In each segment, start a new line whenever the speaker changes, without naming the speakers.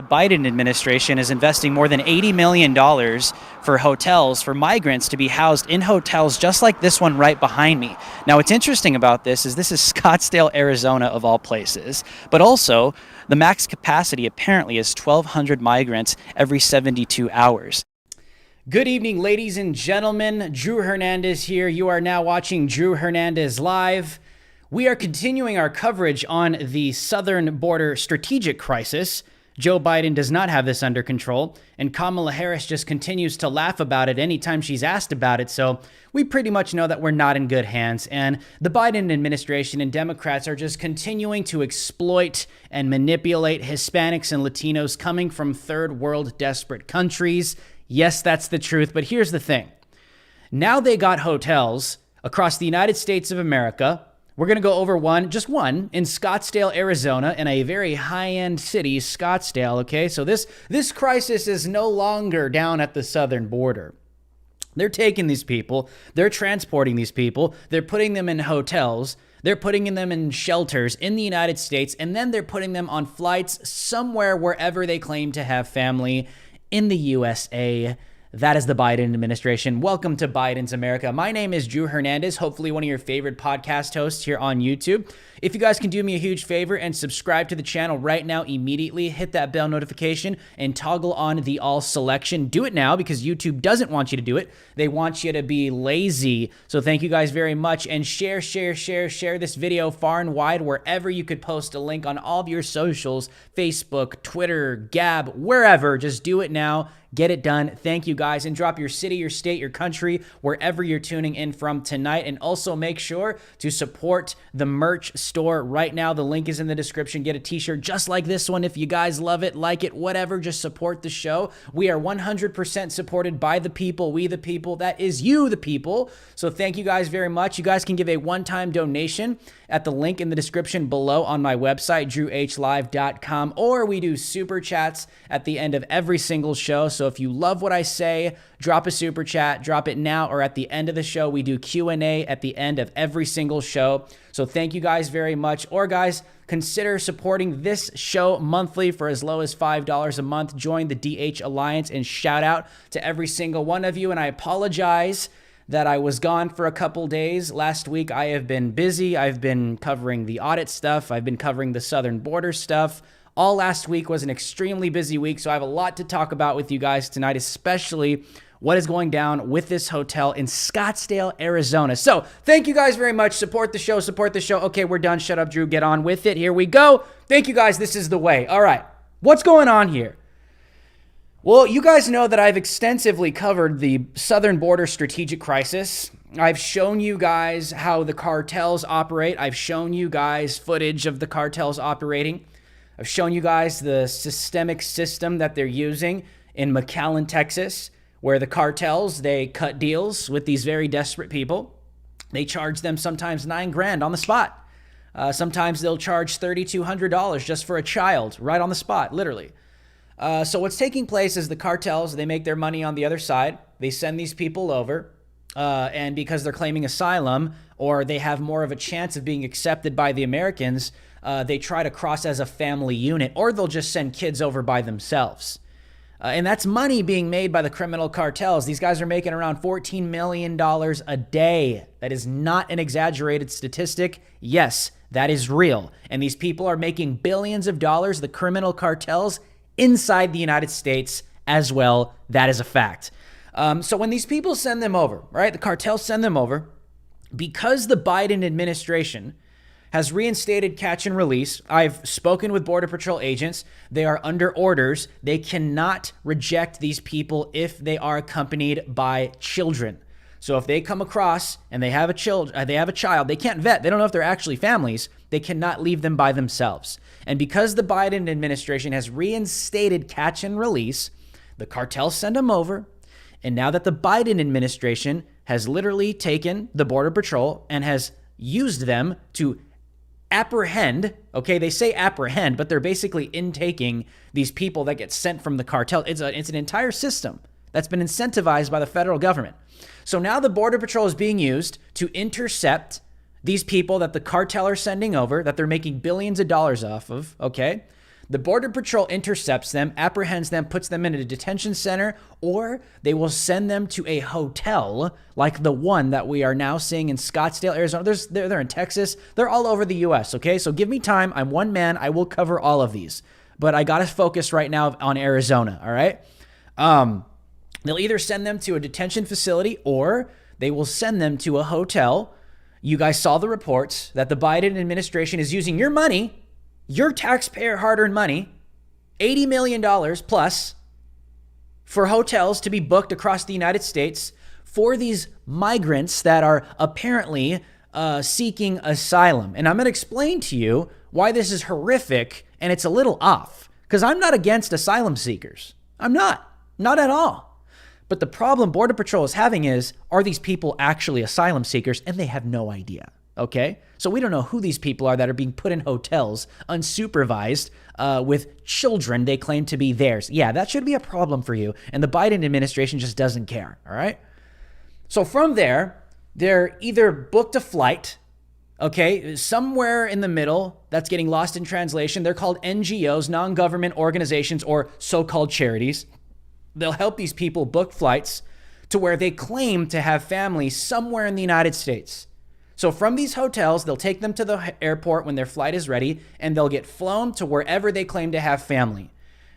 Biden administration is investing more than $80 million for hotels, for migrants to be housed in hotels just like this one right behind me. Now, what's interesting about this is Scottsdale, Arizona, of all places, but also the max capacity apparently is 1,200 migrants every 72 hours. Good evening, ladies and gentlemen. Drew Hernandez here. You are now watching Drew Hernandez Live. We are continuing our coverage on the southern border strategic crisis. Joe Biden does not have this under control, and Kamala Harris just continues to laugh about it anytime she's asked about it. So we pretty much know that we're not in good hands, and the Biden administration and Democrats are just continuing to exploit and manipulate Hispanics and Latinos coming from third world desperate countries. Yes, that's the truth, but here's the thing. Now they got hotels across the United States of America. We're going to go over just one, in Scottsdale, Arizona, in a very high-end city, Scottsdale, okay? So this crisis is no longer down at the southern border. They're taking these people, they're transporting these people, they're putting them in hotels, they're putting them in shelters in the United States, and then they're putting them on flights somewhere wherever they claim to have family in the USA. That is the Biden administration. Welcome to Biden's America. My name is Drew Hernandez, hopefully one of your favorite podcast hosts here on YouTube. If you guys can do me a huge favor and subscribe to the channel right now immediately, hit that bell notification and toggle on the all selection. Do it now because YouTube doesn't want you to do it. They want you to be lazy. So thank you guys very much, and share this video far and wide wherever you could post a link on all of your socials, Facebook, Twitter, Gab, wherever. Just do it now. Get it done. Thank you guys, and drop your city, your state, your country, wherever you're tuning in from tonight. And also make sure to support the merch store right now. The link is in the description. Get a t-shirt just like this one. If you guys love it, like it, whatever, just support the show. We are 100% supported by the people, we the people. That is you, the people. So thank you guys very much. You guys can give a one-time donation at the link in the description below on my website, drewhlive.com, or we do super chats at the end of every single show. So if you love what I say, drop a super chat, drop it now or at the end of the show. We do Q&A at the end of every single show. So thank you guys very much. Or guys, consider supporting this show monthly for as low as $5 a month. Join the DH Alliance, and shout out to every single one of you. And I apologize that I was gone for a couple days. Last week, I have been busy. I've been covering the audit stuff. I've been covering the southern border stuff. All last week was an extremely busy week, so I have a lot to talk about with you guys tonight, especially what is going down with this hotel in Scottsdale, Arizona. So thank you guys very much. Support the show, support the show. Okay, we're done. Shut up, Drew. Get on with it. Here we go. Thank you guys. This is the way. All right. What's going on here? Well, you guys know that I've extensively covered the southern border strategic crisis. I've shown you guys how the cartels operate. I've shown you guys footage of the cartels operating. I've shown you guys the systemic system that they're using in McAllen, Texas, where the cartels, they cut deals with these very desperate people. They charge them sometimes $9 grand on the spot. Sometimes they'll charge $3,200 just for a child right on the spot, literally. So what's taking place is the cartels, they make their money on the other side. They send these people over, and because they're claiming asylum, or they have more of a chance of being accepted by the Americans, they try to cross as a family unit, or they'll just send kids over by themselves. And that's money being made by the criminal cartels. These guys are making around $14 million a day. That is not an exaggerated statistic. Yes, that is real. And these people are making billions of dollars, the criminal cartels, inside the United States as well. That is a fact. So when these people send them over, right, the cartels send them over, because the Biden administration has reinstated catch and release. I've spoken with Border Patrol agents. They are under orders. They cannot reject these people if they are accompanied by children. So if they come across and they have a child, they can't vet. They don't know if they're actually families. They cannot leave them by themselves. And because the Biden administration has reinstated catch and release, the cartels send them over. And now that the Biden administration has literally taken the Border Patrol and has used them to apprehend, okay, they say apprehend, but they're basically intaking these people that get sent from the cartel. It's an entire system that's been incentivized by the federal government. So now the Border Patrol is being used to intercept these people that the cartel are sending over, that they're making billions of dollars off of, okay? The Border Patrol intercepts them, apprehends them, puts them in a detention center, or they will send them to a hotel like the one that we are now seeing in Scottsdale, Arizona. They're in Texas. They're all over the U.S., okay? So give me time. I'm one man. I will cover all of these. But I got to focus right now on Arizona, all right? They'll either send them to a detention facility or they will send them to a hotel. You guys saw the reports that the Biden administration is using your money, your taxpayer hard-earned money, $80 million plus, for hotels to be booked across the United States for these migrants that are apparently seeking asylum. And I'm going to explain to you why this is horrific and it's a little off, because I'm not against asylum seekers. I'm not at all. But the problem Border Patrol is having is, are these people actually asylum seekers? And they have no idea. Okay, so we don't know who these people are that are being put in hotels unsupervised with children they claim to be theirs. Yeah, that should be a problem for you. And the Biden administration just doesn't care. All right. So from there, they're either booked a flight, okay, somewhere in the middle that's getting lost in translation. They're called NGOs, non-government organizations, or so-called charities. They'll help these people book flights to where they claim to have family somewhere in the United States. So from these hotels, they'll take them to the airport when their flight is ready, and they'll get flown to wherever they claim to have family.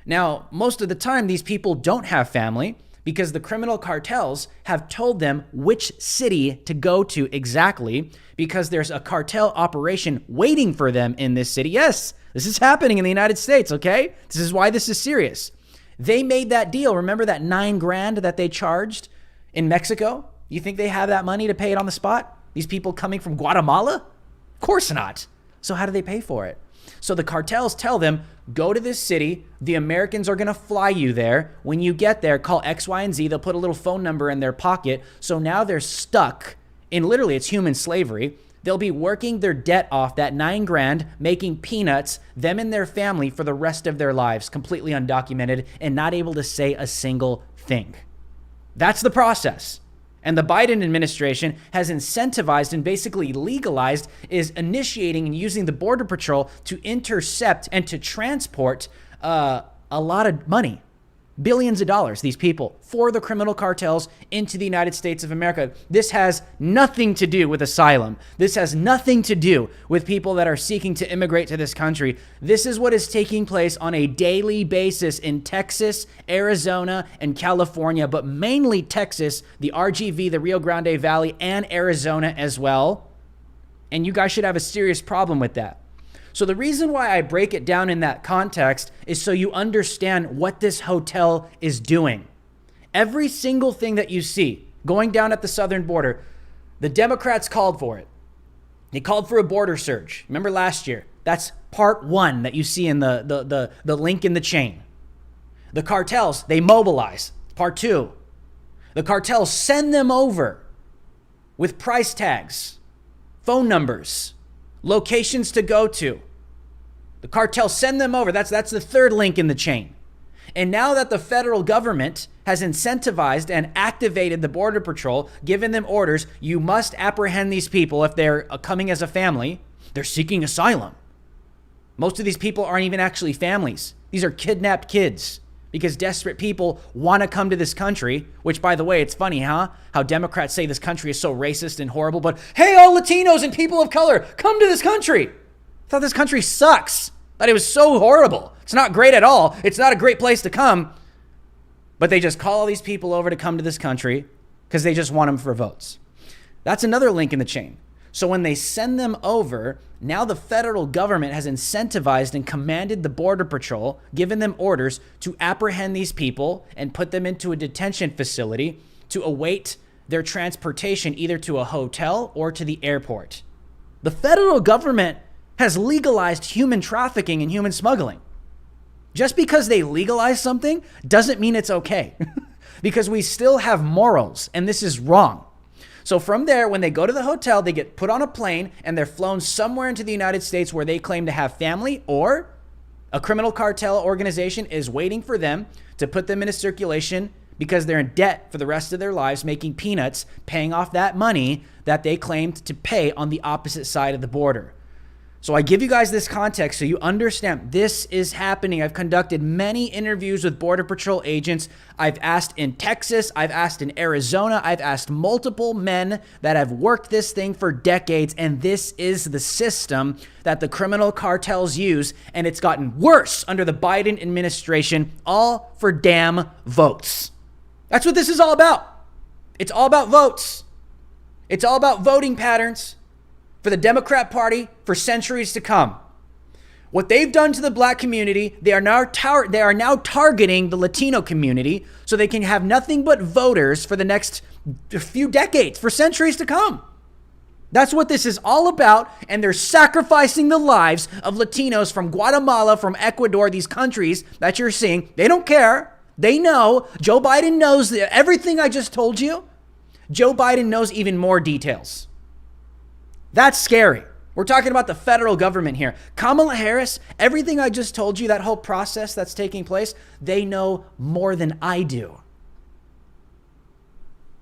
Now, most of the time, these people don't have family because the criminal cartels have told them which city to go to exactly, because there's a cartel operation waiting for them in this city. Yes, this is happening in the United States, okay? This is why this is serious. They made that deal. Remember that $9,000 that they charged in Mexico? You think they have that money to pay it on the spot? These people coming from Guatemala? Of course not. So how do they pay for it? So the cartels tell them, go to this city. The Americans are going to fly you there. When you get there, call X, Y, and Z. They'll put a little phone number in their pocket. So now they're stuck in, literally, it's human slavery. They'll be working their debt off, that $9,000, making peanuts, them and their family for the rest of their lives, completely undocumented and not able to say a single thing. That's the process. And the Biden administration has incentivized and basically legalized, is initiating and using the Border Patrol to intercept and to transport a lot of money, billions of dollars, these people, for the criminal cartels into the United States of America. This has nothing to do with asylum. This has nothing to do with people that are seeking to immigrate to this country. This is what is taking place on a daily basis in Texas, Arizona, and California, but mainly Texas, the RGV, the Rio Grande Valley, and Arizona as well. And you guys should have a serious problem with that. So the reason why I break it down in that context is so you understand what this hotel is doing. Every single thing that you see going down at the southern border, the Democrats called for it. They called for a border surge. Remember last year? That's part one that you see in the link in the chain. The cartels, they mobilize. Part two. The cartels send them over with price tags, phone numbers, locations to go to. The cartels send them over. That's the third link in the chain. And now that the federal government has incentivized and activated the Border Patrol, given them orders, you must apprehend these people if they're coming as a family. They're seeking asylum. Most of these people aren't even actually families. These are kidnapped kids because desperate people want to come to this country, which, by the way, it's funny, huh? How Democrats say this country is so racist and horrible, but hey, all Latinos and people of color, come to this country. I thought this country sucks. I thought it was so horrible. It's not great at all. It's not a great place to come. But they just call all these people over to come to this country because they just want them for votes. That's another link in the chain. So when they send them over, now the federal government has incentivized and commanded the Border Patrol, given them orders to apprehend these people and put them into a detention facility to await their transportation either to a hotel or to the airport. The federal government has legalized human trafficking and human smuggling. Just because they legalize something doesn't mean it's okay, because we still have morals, and this is wrong. So from there, when they go to the hotel, they get put on a plane and they're flown somewhere into the United States where they claim to have family, or a criminal cartel organization is waiting for them to put them into circulation because they're in debt for the rest of their lives, making peanuts, paying off that money that they claimed to pay on the opposite side of the border. So I give you guys this context so you understand this is happening. I've conducted many interviews with Border Patrol agents. I've asked in Texas. I've asked in Arizona. I've asked multiple men that have worked this thing for decades. And this is the system that the criminal cartels use. And it's gotten worse under the Biden administration, all for damn votes. That's what this is all about. It's all about votes. It's all about voting patterns for the Democrat Party for centuries to come. What they've done to the black community, they are now targeting the Latino community so they can have nothing but voters for the next few decades, for centuries to come. That's what this is all about, and they're sacrificing the lives of Latinos from Guatemala, from Ecuador, these countries that you're seeing. They don't care. They know. Joe Biden knows everything I just told you. Joe Biden knows even more details. That's scary. We're talking about the federal government here. Kamala Harris, everything I just told you, that whole process that's taking place, they know more than I do.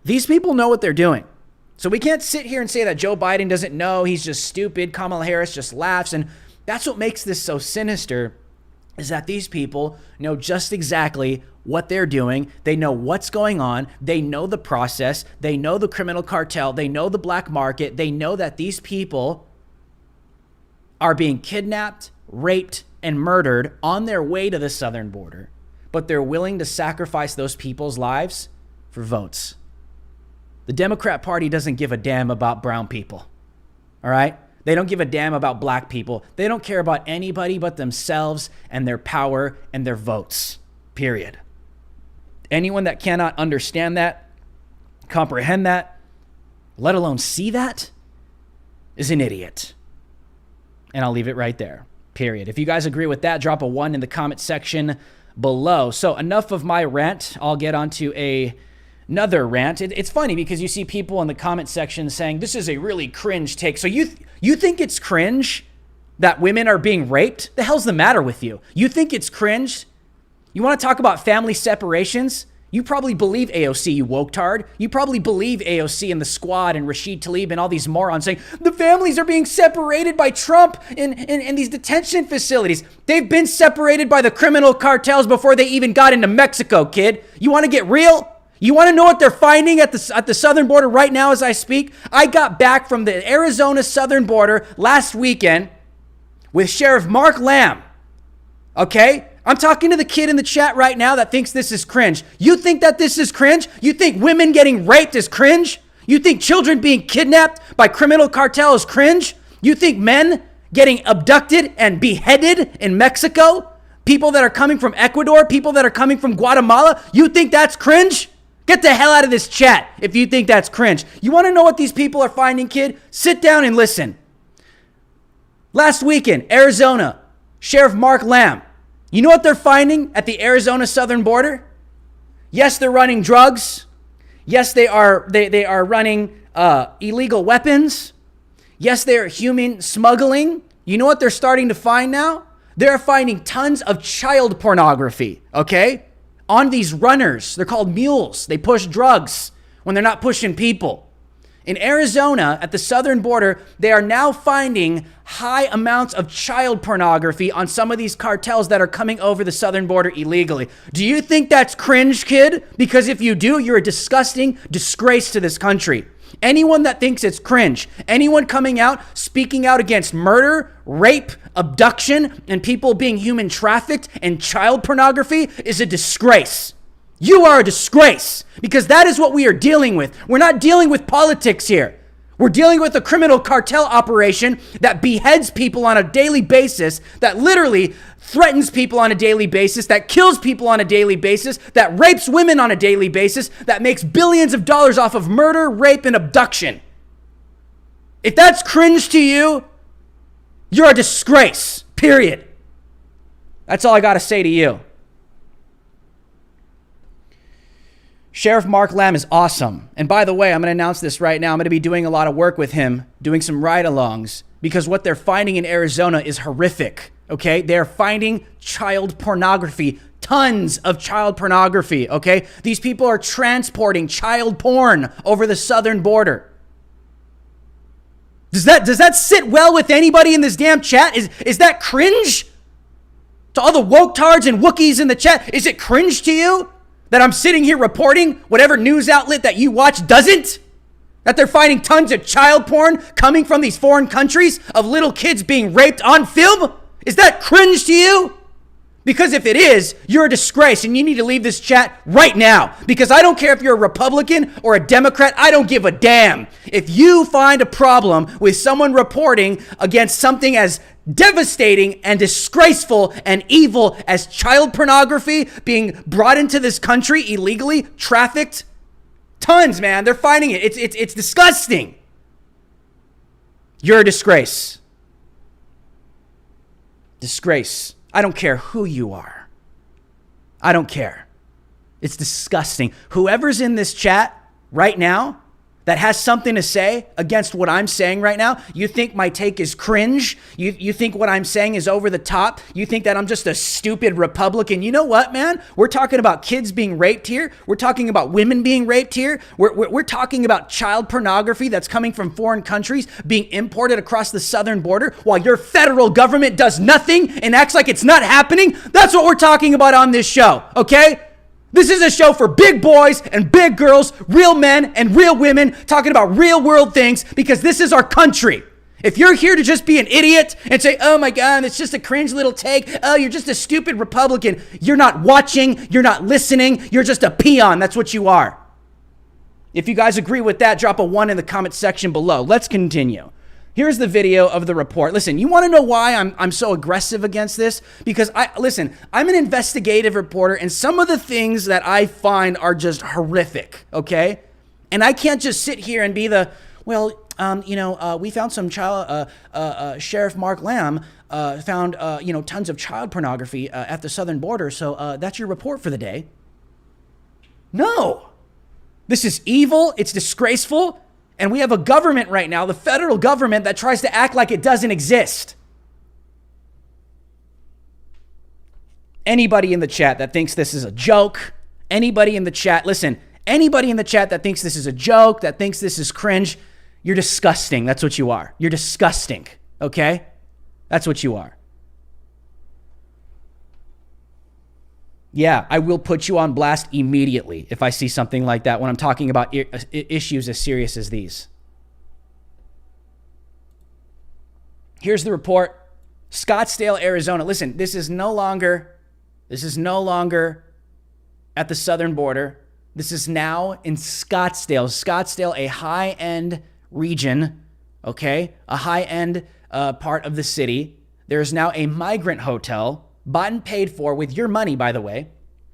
These people know what they're doing. So we can't sit here and say that Joe Biden doesn't know, he's just stupid, Kamala Harris just laughs. And that's what makes this so sinister, is that these people know just exactly what they're doing. They know what's going on. They know the process. They know the criminal cartel. They know the black market. They know that these people are being kidnapped, raped, and murdered on their way to the southern border. But they're willing to sacrifice those people's lives for votes. The Democrat Party doesn't give a damn about brown people. All right? They don't give a damn about black people. They don't care about anybody but themselves and their power and their votes. Period. Anyone that cannot understand that, comprehend that, let alone see that, is an idiot. And I'll leave it right there. Period. If you guys agree with that, drop a 1 in the comment section below. So enough of my rant. I'll get onto another rant. It's funny because you see people in the comment section saying, this is a really cringe take. So you think it's cringe that women are being raped? The hell's the matter with you? You think it's cringe? You want to talk about family separations? You probably believe AOC, you woke-tard. You probably believe AOC and the Squad and Rashid Tlaib and all these morons saying the families are being separated by Trump in these detention facilities. They've been separated by the criminal cartels before they even got into Mexico, kid. You want to get real? You want to know what they're finding at the southern border right now as I speak? I got back from the Arizona southern border last weekend with Sheriff Mark Lamb. Okay? I'm talking to the kid in the chat right now that thinks this is cringe. You think that this is cringe? You think women getting raped is cringe? You think children being kidnapped by criminal cartel is cringe? You think men getting abducted and beheaded in Mexico? People that are coming from Ecuador? People that are coming from Guatemala? You think that's cringe? Get the hell out of this chat if you think that's cringe. You want to know what these people are finding, kid? Sit down and listen. Last weekend, Arizona, Sheriff Mark Lamb. You know what they're finding at the Arizona southern border? Yes, they're running drugs. Yes, they are running illegal weapons. Yes, they're human smuggling. You know what they're starting to find now? They're finding tons of child pornography, okay? On these runners. They're called mules. They push drugs when they're not pushing people. In Arizona, at the southern border, they are now finding high amounts of child pornography on some of these cartels that are coming over the southern border illegally. Do you think that's cringe, kid? Because if you do, you're a disgusting disgrace to this country. Anyone that thinks it's cringe, anyone coming out, speaking out against murder, rape, abduction, and people being human trafficked and child pornography is a disgrace. You are a disgrace because that is what we are dealing with. We're not dealing with politics here. We're dealing with a criminal cartel operation that beheads people on a daily basis, that literally threatens people on a daily basis, that kills people on a daily basis, that rapes women on a daily basis, that makes billions of dollars off of murder, rape, and abduction. If that's cringe to you, you're a disgrace, period. That's all I got to say to you. Sheriff Mark Lamb is awesome. And by the way, I'm going to announce this right now. I'm going to be doing a lot of work with him, doing some ride-alongs, because what they're finding in Arizona is horrific, okay? They're finding child pornography, tons of child pornography, okay? These people are transporting child porn over the southern border.
Does that sit well with anybody in this damn chat? Is that cringe? To all the woke-tards and Wookiees in the chat, is it cringe to you that I'm sitting here reporting whatever news outlet that you watch doesn't? That they're finding tons of child porn coming from these foreign countries of little kids being raped on film? Is that cringe to you? Because if it is, you're a disgrace and you need to leave this chat right now. Because I don't care if you're a Republican or a Democrat, I don't give a damn. If you find a problem with someone reporting against something as devastating and disgraceful and evil as child pornography being brought into this country illegally, trafficked, tons, man, they're finding it. It's disgusting. You're a disgrace. Disgrace. I don't care who you are. I don't care. It's disgusting. Whoever's in this chat right now that has something to say against what I'm saying right now, you think my take is cringe? You think what I'm saying is over the top? You think that I'm just a stupid Republican? You know what, man? We're talking about kids being raped here. We're talking about women being raped here. We're talking about child pornography that's coming from foreign countries being imported across the southern border while your federal government does nothing and acts like it's not happening. That's what we're talking about on this show, okay? This is a show for big boys and big girls, real men and real women, talking about real world things because this is our country. If you're here to just be an idiot and say, oh my God, it's just a cringe little take. Oh, you're just a stupid Republican. You're not watching. You're not listening. You're just a peon. That's what you are. If you guys agree with that, drop a 1 in the comment section below. Let's continue. Here's the video of the report. Listen, you want to know why I'm so aggressive against this? Because I'm an investigative reporter, and some of the things that I find are just horrific, okay? And I can't just sit here and be the, we found some child, Sheriff Mark Lamb found, tons of child pornography at the southern border, so that's your report for the day. No. This is evil. It's disgraceful. And we have a government right now, the federal government, that tries to act like it doesn't exist. Anybody in the chat that thinks this is a joke, anybody in the chat, listen, anybody in the chat that thinks this is a joke, that thinks this is cringe, you're disgusting. That's what you are. You're disgusting, okay? That's what you are. Yeah, I will put you on blast immediately if I see something like that when I'm talking about issues as serious as these. Here's the report. Scottsdale, Arizona. Listen, this is no longer at the southern border. This is now in Scottsdale. Scottsdale, a high-end region, okay? A high-end part of the city. There is now a migrant hotel, bought and paid for with your money, by the way.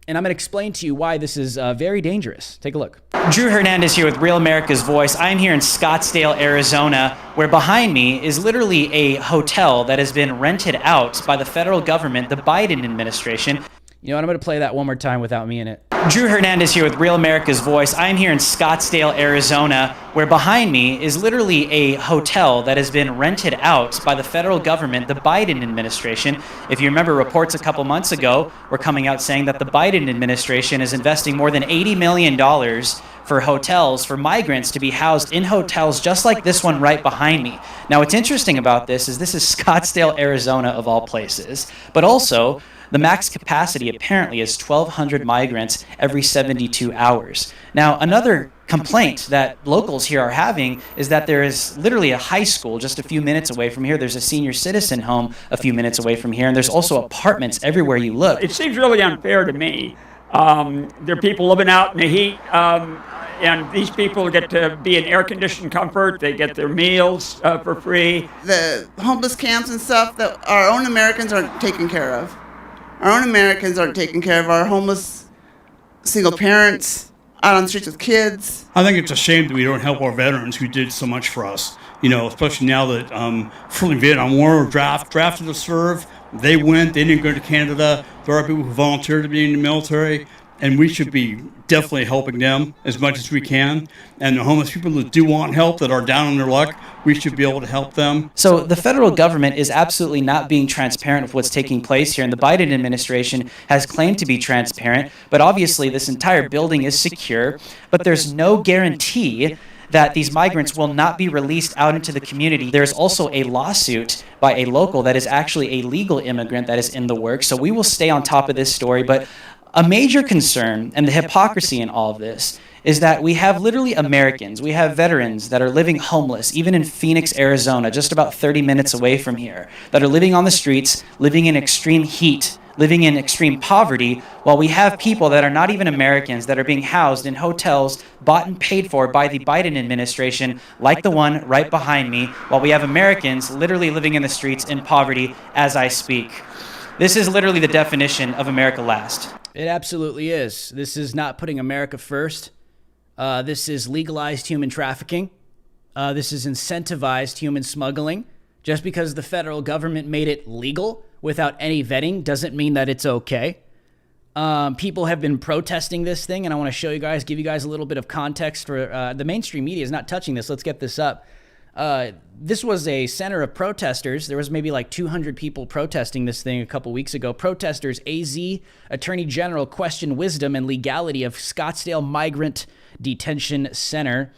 And I'm going to explain to you why this is very dangerous. Take a look. Drew Hernandez here with Real America's Voice. I'm here in Scottsdale, Arizona, where behind me is literally a hotel that has been rented out by the federal government, the Biden administration. You know what? I'm going to play that one more time without me in it. Drew Hernandez here with Real America's Voice. I'm here in Scottsdale, Arizona, where behind me is literally a hotel that has been rented out by the federal government, the Biden administration. If you remember, reports a couple months ago were coming out saying that the Biden administration is investing more than $80 million for hotels, for migrants to be housed in hotels just like this one right behind me. Now, what's interesting about this is Scottsdale, Arizona, of all places, but also the max capacity apparently is 1,200 migrants every 72 hours. Now, another complaint that locals here are having is that there is literally a high school just a few minutes away from here. There's a senior citizen home a few minutes away from here, and there's also apartments everywhere you look.
It seems really unfair to me. There are people living out in the heat, and these people get to be in air-conditioned comfort. They get their meals for free.
The homeless camps and stuff that our own Americans aren't taking care of. Our own Americans aren't taking care of our homeless single parents out on the streets with kids.
I think it's a shame that we don't help our veterans who did so much for us. You know, especially now that from the Vietnam War drafted to serve. They went. They didn't go to Canada. There are people who volunteered to be in the military, and we should be definitely helping them as much as we can. And the homeless people that do want help, that are down on their luck, we should be able to help them.
So the federal government is absolutely not being transparent with what's taking place here, and the Biden administration has claimed to be transparent, but obviously this entire building is secure, but there's no guarantee that these migrants will not be released out into the community. There's also a lawsuit by a local that is actually a legal immigrant that is in the works. So we will stay on top of this story. But a major concern and the hypocrisy in all of this is that we have literally Americans, we have veterans that are living homeless, even in Phoenix, Arizona, just about 30 minutes away from here, that are living on the streets, living in extreme heat, living in extreme poverty, while we have people that are not even Americans that are being housed in hotels bought and paid for by the Biden administration, like the one right behind me, while we have Americans literally living in the streets in poverty as I speak. This is literally the definition of America last.
It absolutely is. This is not putting America first. This is legalized human trafficking. This is incentivized human smuggling. Just because the federal government made it legal without any vetting doesn't mean that it's okay. People have been protesting this thing, and I want to show you guys, give you guys a little bit of context. For the mainstream media is not touching this. Let's get this up. This was a center of protesters. There was maybe like 200 people protesting this thing a couple weeks ago. Protesters, AZ Attorney General questioned wisdom and legality of Scottsdale Migrant Detention Center.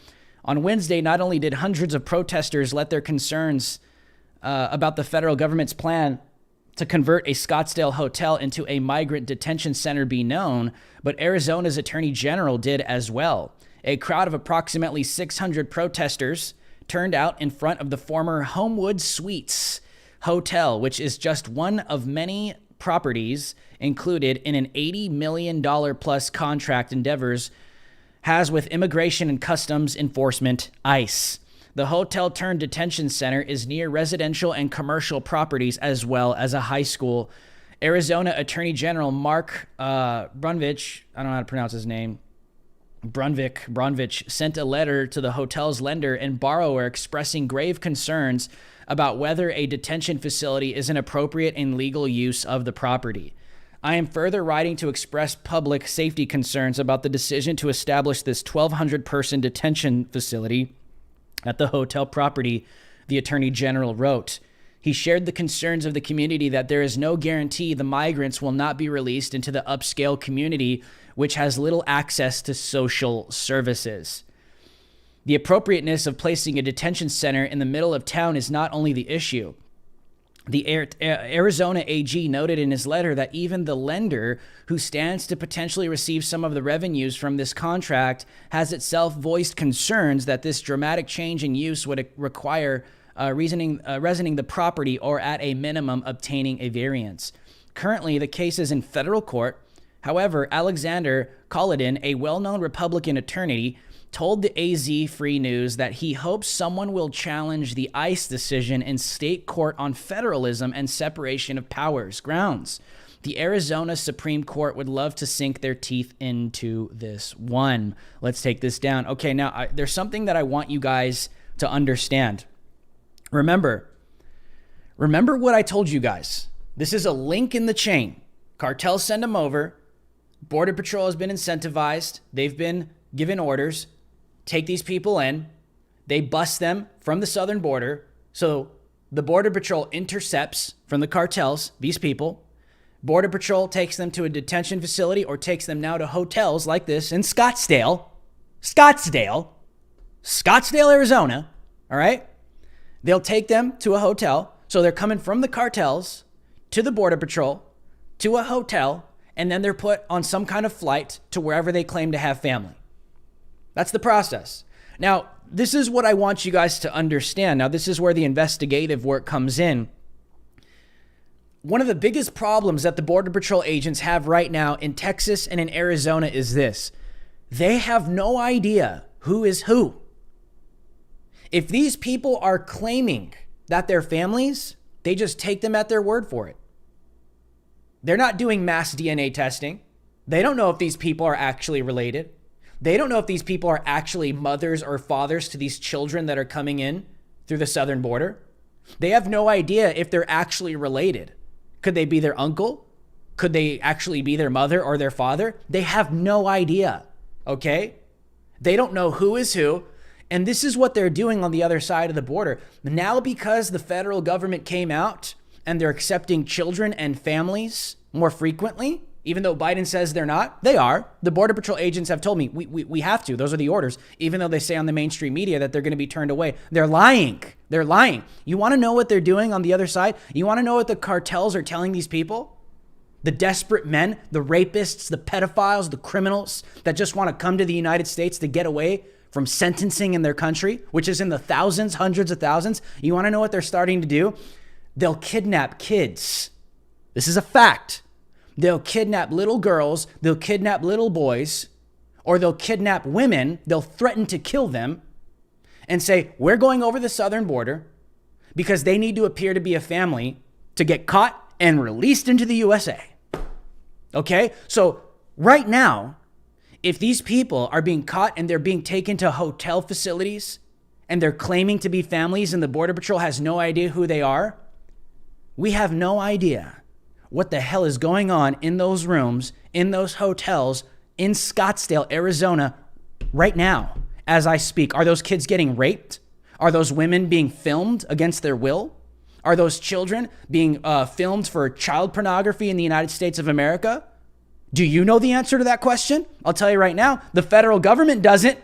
On Wednesday, not only did hundreds of protesters let their concerns about the federal government's plan to convert a Scottsdale hotel into a migrant detention center be known, but Arizona's Attorney General did as well. A crowd of approximately 600 protesters turned out in front of the former Homewood Suites Hotel, which is just one of many properties included in an $80 million plus contract Endeavors has with Immigration and Customs Enforcement, ICE. The hotel turned detention center is near residential and commercial properties as well as a high school. Arizona Attorney General Mark Brunvich, I don't know how to pronounce his name, Brunvich sent a letter to the hotel's lender and borrower expressing grave concerns about whether a detention facility is an appropriate and legal use of the property. I am further writing to express public safety concerns about the decision to establish this 1,200-person detention facility at the hotel property, the Attorney General wrote. He shared the concerns of the community that there is no guarantee the migrants will not be released into the upscale community, which has little access to social services. The appropriateness of placing a detention center in the middle of town is not only the issue. The Arizona AG noted in his letter that even the lender, who stands to potentially receive some of the revenues from this contract, has itself voiced concerns that this dramatic change in use would require reasoning the property or at a minimum obtaining a variance. Currently, the case is in federal court. However, Alexander Collodin, a well-known Republican attorney, told the AZ Free News that he hopes someone will challenge the ICE decision in state court on federalism and separation of powers grounds. The Arizona Supreme Court would love to sink their teeth into this one. Let's take this down. Okay, now there's something that I want you guys to understand. Remember what I told you guys. This is a link in the chain. Cartels send them over. Border Patrol has been incentivized. They've been given orders. Take these people in. They bust them from the southern border. So the Border Patrol intercepts from the cartels these people. Border Patrol takes them to a detention facility or takes them now to hotels like this in Scottsdale, Arizona. All right. They'll take them to a hotel. So they're coming from the cartels to the Border Patrol to a hotel, and then they're put on some kind of flight to wherever they claim to have family. That's the process. Now, this is what I want you guys to understand. Now, this is where the investigative work comes in. One of the biggest problems that the Border Patrol agents have right now in Texas and in Arizona is this. They have no idea who is who. If these people are claiming that they're families, they just take them at their word for it. They're not doing mass DNA testing. They don't know if these people are actually related. They don't know if these people are actually mothers or fathers to these children that are coming in through the southern border. They have no idea if they're actually related. Could they be their uncle? Could they actually be their mother or their father? They have no idea, okay? They don't know who is who. And this is what they're doing on the other side of the border. Now, because the federal government came out and they're accepting children and families more frequently, Even though Biden says they're not, they are. The Border Patrol agents have told me we have to. Those are the orders. Even though they say on the mainstream media that they're going to be turned away. They're lying. They're lying. You want to know what they're doing on the other side? You want to know what the cartels are telling these people? The desperate men, the rapists, the pedophiles, the criminals that just want to come to the United States to get away from sentencing in their country, which is in the thousands, hundreds of thousands. You want to know what they're starting to do? They'll kidnap kids. This is a fact. They'll kidnap little girls, they'll kidnap little boys, or they'll kidnap women, they'll threaten to kill them and say, we're going over the southern border because they need to appear to be a family to get caught and released into the USA. Okay? So right now, if these people are being caught and they're being taken to hotel facilities and they're claiming to be families and the Border Patrol has no idea who they are, we have no idea what the hell is going on in those rooms, in those hotels, in Scottsdale, Arizona, right now, as I speak. Are those kids getting raped? Are those women being filmed against their will? Are those children being filmed for child pornography in the United States of America? Do you know the answer to that question? I'll tell you right now, the federal government doesn't.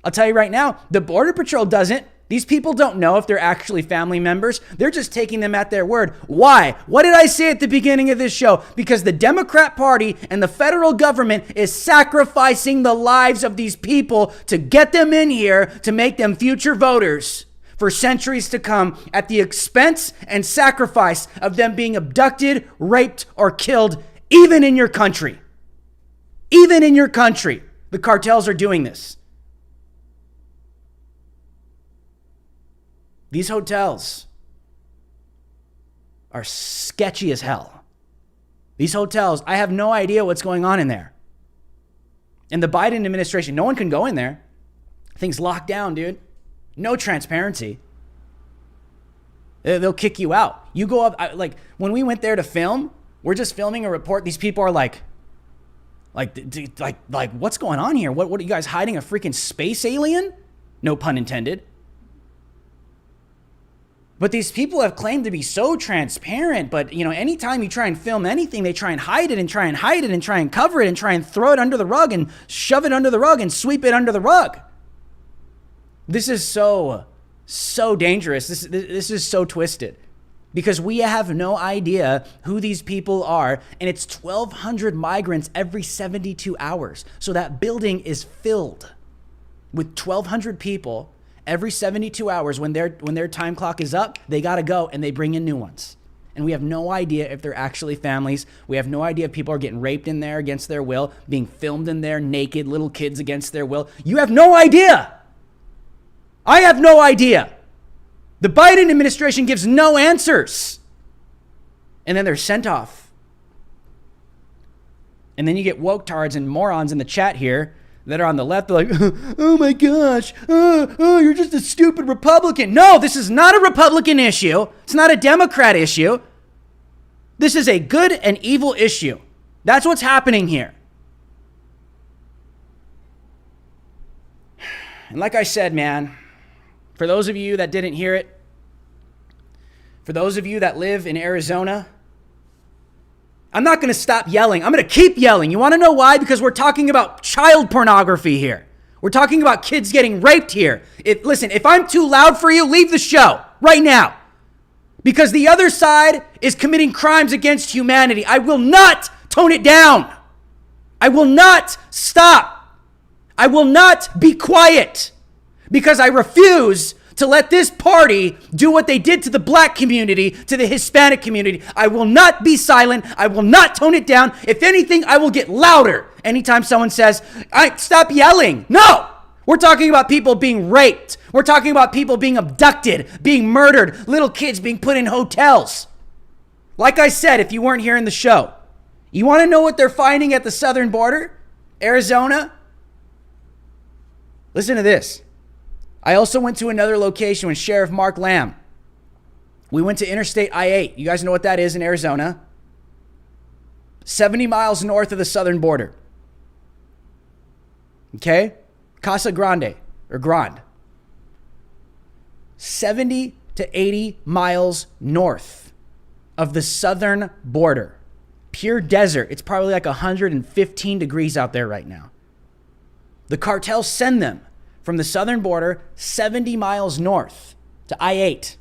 I'll tell you right now, the Border Patrol doesn't. These people don't know if they're actually family members. They're just taking them at their word. Why? What did I say at the beginning of this show? Because the Democrat Party and the federal government is sacrificing the lives of these people to get them in here to make them future voters for centuries to come at the expense and sacrifice of them being abducted, raped, or killed, even in your country. Even in your country, the cartels are doing this. These hotels are sketchy as hell. These hotels, I have no idea what's going on in there. In the Biden administration, no one can go in there. Things locked down, dude. No transparency. They'll kick you out. You go up, like when we went there to film, we're just filming a report. These people are like, what's going on here? What are you guys hiding? A freaking space alien? No pun intended. But these people have claimed to be so transparent. But, you know, anytime you try and film anything, they try and hide it and try and hide it and try and cover it and try and throw it under the rug and shove it under the rug and sweep it under the rug. This is so dangerous. This is so twisted because we have no idea who these people are. And it's 1,200 migrants every 72 hours. So that building is filled with 1,200 people. Every 72 hours, when their time clock is up, they got to go and they bring in new ones. And we have no idea if they're actually families. We have no idea if people are getting raped in there against their will, being filmed in there naked, little kids against their will. You have no idea. I have no idea. The Biden administration gives no answers. And then they're sent off. And then you get woke tards and morons in the chat here that are on the left, they're like, oh my gosh, you're just a stupid Republican. No, this is not a Republican issue. It's not a Democrat issue. This is a good and evil issue. That's what's happening here. And like I said, man, for those of you that didn't hear it, for those of you that live in Arizona, I'm not going to stop yelling. I'm going to keep yelling. You want to know why? Because we're talking about child pornography here. We're talking about kids getting raped here. Listen, if I'm too loud for you, leave the show right now. Because the other side is committing crimes against humanity. I will not tone it down. I will not stop. I will not be quiet. Because I refuse to let this party do what they did to the black community, to the Hispanic community. I will not be silent. I will not tone it down. If anything, I will get louder anytime someone says, stop yelling. No, we're talking about people being raped. We're talking about people being abducted, being murdered, little kids being put in hotels. Like I said, if you weren't here in the show, you want to know what they're finding at the southern border, Arizona? Listen to this. I also went to another location with Sheriff Mark Lamb. We went to Interstate I-8. You guys know what that is in Arizona. 70 miles north of the southern border. Okay? Casa Grande, or Grande. 70 to 80 miles north of the southern border. pure desert. It's probably like 115 degrees out there right now. The cartels send them from the southern border 70 miles north to I-8.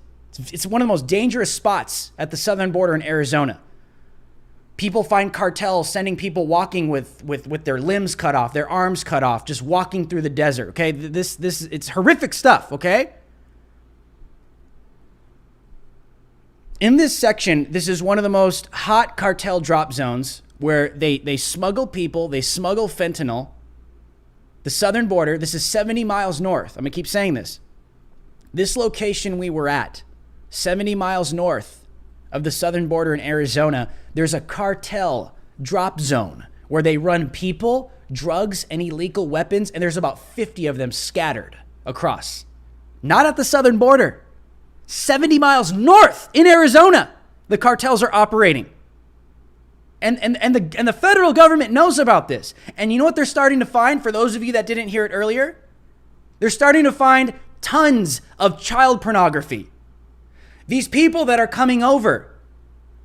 It's one of the most dangerous spots at the southern border in Arizona. People find cartels sending people walking with their limbs cut off, their arms cut off, just walking through the desert, okay? It's horrific stuff, okay? In this section, this is one of the most hot cartel drop zones where they smuggle people, they smuggle fentanyl. The southern border, this is 70 miles north. I'm going to keep saying this. This location we were at, 70 miles north of the southern border in Arizona, there's a cartel drop zone where they run people, drugs, and illegal weapons, and there's about 50 of them scattered across. Not at the southern border. 70 miles north in Arizona, the cartels are operating. And the federal government knows about this. And you know what they're starting to find, for those of you that didn't hear it earlier? They're starting to find tons of child pornography. These people that are coming over,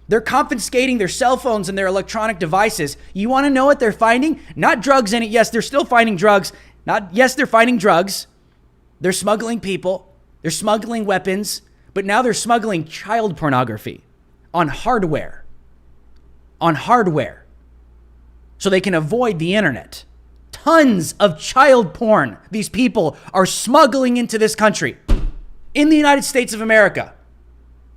they're confiscating their cell phones and their electronic devices. You want to know what they're finding? Not drugs in it. Yes, they're still finding drugs. They're finding drugs. They're smuggling people. They're smuggling weapons. But now they're smuggling child pornography on hardware. So they can avoid the internet. Tons of child porn these people are smuggling into this country in the United States of America.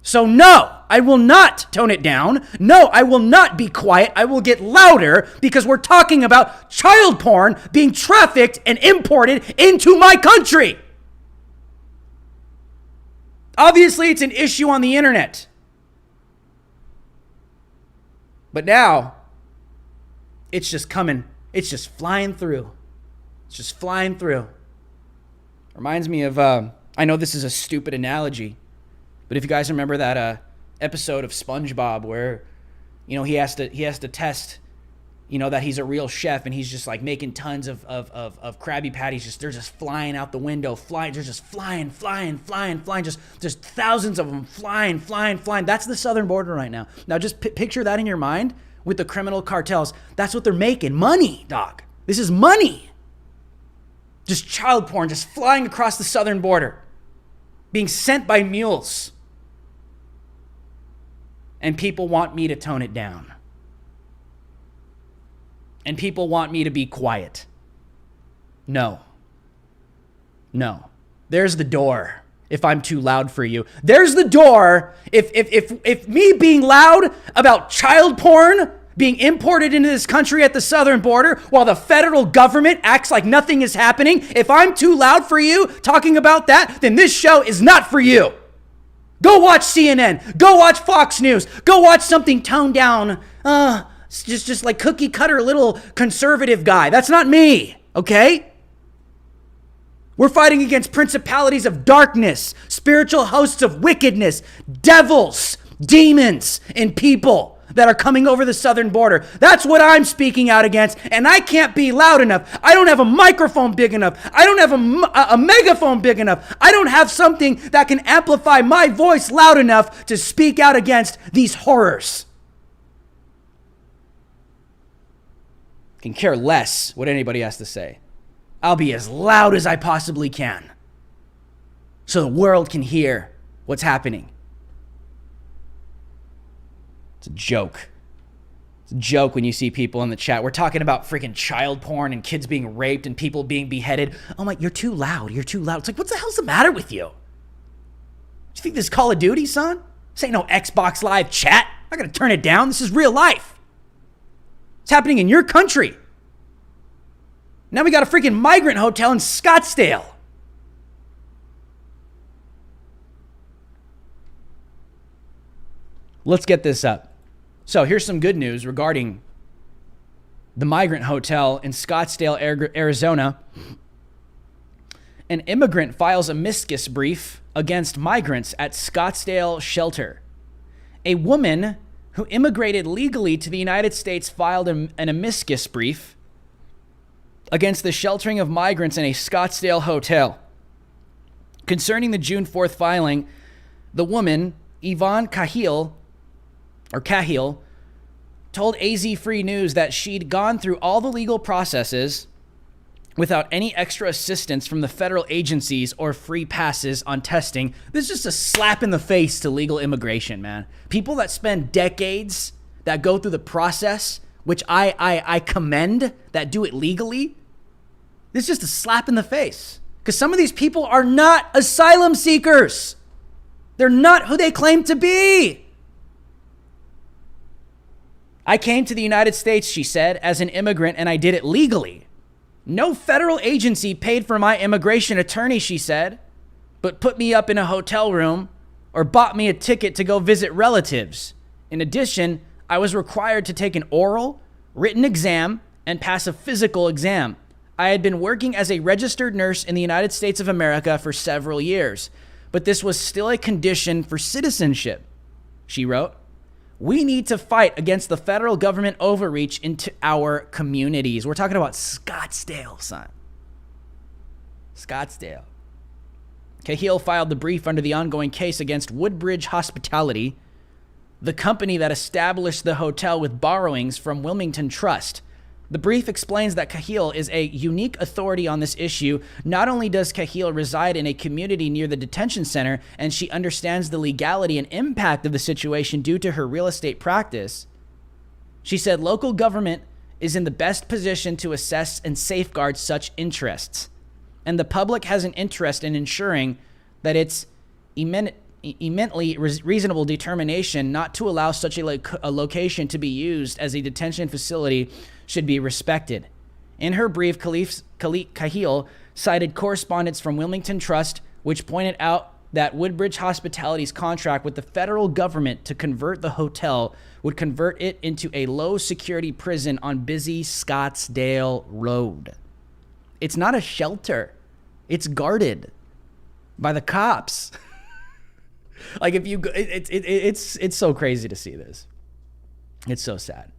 So no, I will not tone it down. No, I will not be quiet. I will get louder because we're talking about child porn being trafficked and imported into my country. Obviously, it's an issue on the internet. But now, it's just coming. It's just flying through. It's just flying through. Reminds me of, I know this is a stupid analogy, but if you guys remember that episode of SpongeBob where, you know, he has to test, you know, that he's a real chef, and he's just like making tons of Krabby Patties. They're just flying out the window, flying. They're just flying. Just thousands of them flying. That's the southern border right now. Now just picture that in your mind with the criminal cartels. That's what they're making. Money, dog. This is money. Just child porn, just flying across the southern border, being sent by mules. And people want me to tone it down. And people want me to be quiet. No. There's the door if I'm too loud for you. There's the door if me being loud about child porn being imported into this country at the southern border while the federal government acts like nothing is happening, if I'm too loud for you talking about that, then this show is not for you. Go watch CNN. Go watch Fox News. Go watch something toned down. Just like cookie cutter little conservative guy. That's not me, okay? We're fighting against principalities of darkness, spiritual hosts of wickedness, devils, demons, and people that are coming over the southern border. That's what I'm speaking out against, and I can't be loud enough. I don't have a microphone big enough. I don't have a megaphone big enough. I don't have something that can amplify my voice loud enough to speak out against these horrors. Can care less what anybody has to say. I'll be as loud as I possibly can so the world can hear what's happening. It's a joke. It's a joke when you see people in the chat. We're talking about freaking child porn and kids being raped and people being beheaded. Oh my, you're too loud. You're too loud. It's like, what the hell's the matter with you? Do you think this is Call of Duty, son? This ain't no Xbox Live chat. I'm not going to turn it down. This is real life. It's happening in your country. Now we got a freaking migrant hotel in Scottsdale. Let's get this up. So here's some good news regarding the migrant hotel in Scottsdale, Arizona. An immigrant files a amicus brief against migrants at Scottsdale shelter. A woman who immigrated legally to the United States filed an amicus brief against the sheltering of migrants in a Scottsdale hotel. Concerning the June 4th filing, the woman, Yvonne Cahill, told AZ Free News that she'd gone through all the legal processes without any extra assistance from the federal agencies or free passes on testing. This is just a slap in the face to legal immigration, man. People that spend decades, that go through the process, which I commend, that do it legally. This is just a slap in the face. Because some of these people are not asylum seekers. They're not who they claim to be. I came to the United States, she said, as an immigrant, and I did it legally. No federal agency paid for my immigration attorney, she said, but put me up in a hotel room or bought me a ticket to go visit relatives. In addition, I was required to take an oral, written exam and pass a physical exam. I had been working as a registered nurse in the United States of America for several years, but this was still a condition for citizenship, she wrote. We need to fight against the federal government overreach into our communities. We're talking about Scottsdale, son. Scottsdale. Cahill filed the brief under the ongoing case against Woodbridge Hospitality, the company that established the hotel with borrowings from Wilmington Trust. The brief explains that Cahill is a unique authority on this issue. Not only does Cahill reside in a community near the detention center, and she understands the legality and impact of the situation due to her real estate practice, she said local government is in the best position to assess and safeguard such interests. And the public has an interest in ensuring that it's eminently reasonable determination not to allow such a location to be used as a detention facility should be respected. In her brief, Cahill cited correspondence from Wilmington Trust, which pointed out that Woodbridge Hospitality's contract with the federal government to convert the hotel would convert it into a low-security prison on busy Scottsdale Road. It's not a shelter. It's guarded by the cops. Like if you go, it's so crazy to see this. It's so sad.